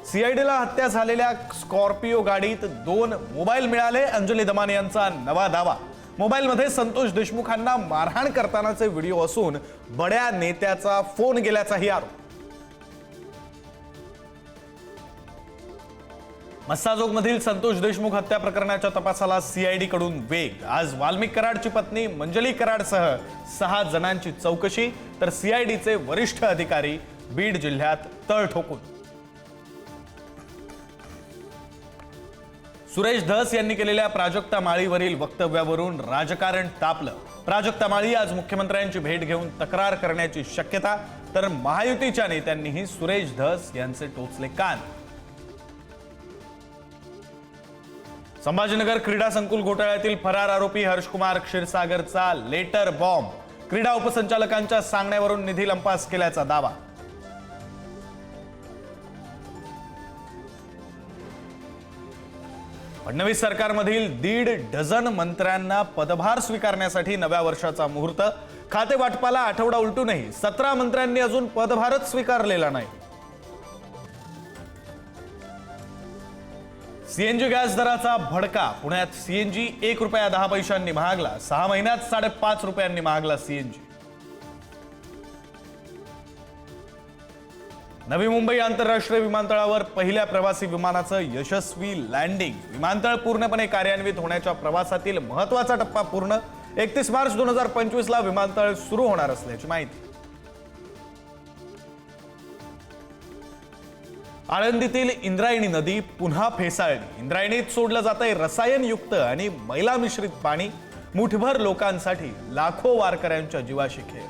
सीआयडीला हत्या झालेल्या स्कॉर्पिओ गाडीत 2 मोबाईल मिळाले। अंजली दमानी यांचा नवा दावा। मोबाईलमध्ये संतोष देशमुखांना मारहाण करतानाचे व्हिडिओ असून बड्या नेत्याचा फोन गेल्याचाही आरोप। मस्साजोगमधील संतोष देशमुख हत्या प्रकरणाच्या तपासाला सीआयडी कडून वेग। आज वाल्मिक कराडची पत्नी मंजली कराडसह 6 जणांची चौकशी, तर सीआयडीचे वरिष्ठ अधिकारी बीड जिल्ह्यात तळ ठोकून। सुरेश धस यांनी केलेल्या प्राजक्ता माळीवरील वक्तव्यावरून राजकारण तापलं। प्राजक्ता माळी आज मुख्यमंत्र्यांची भेट घेऊन तक्रार करण्याची शक्यता, तर महायुतीच्या नेत्यांनीही सुरेश धस यांचे टोचले कान। संभाजीनगर क्रीडा संकुल घोटाळ्यातील फरार आरोपी हर्षकुमार क्षीरसागरचा लेटर बॉम्ब। क्रीडा उपसंचालकांच्या सांगण्यावरून निधी लंपास केल्याचा दावा। फडणवीस सरकारमधील 1.5 डझन मंत्र्यांना पदभार स्वीकारण्यासाठी नव्या वर्षाचा मुहूर्त। खाते वाटपाला आठवडा उलटूनही 17 मंत्र्यांनी अजून पदभारच स्वीकारलेला नाही। सीएनजी गॅस दराचा भडका। पुण्यात सीएनजी ₹1.10 महागला। 6 महिन्यात ₹5.5 महागला सीएनजी। नवी मुंबई आंतरराष्ट्रीय विमानतळावर पहिल्या प्रवासी विमानाचं यशस्वी लँडिंग। विमानतळ पूर्णपणे कार्यान्वित होण्याच्या प्रवासातील महत्त्वाचा टप्पा पूर्ण। 31 मार्च 2025 ला विमानतळ सुरू होणार असल्याची माहिती। आळंदीतील इंद्रायणी नदी पुन्हा फेसाळली। इंद्रायणीत सोडलं जातंय रसायनयुक्त आणि मैला मिश्रित पाणी। मुठभर लोकांसाठी लाखो वारकऱ्यांच्या जीवाशी खेळ।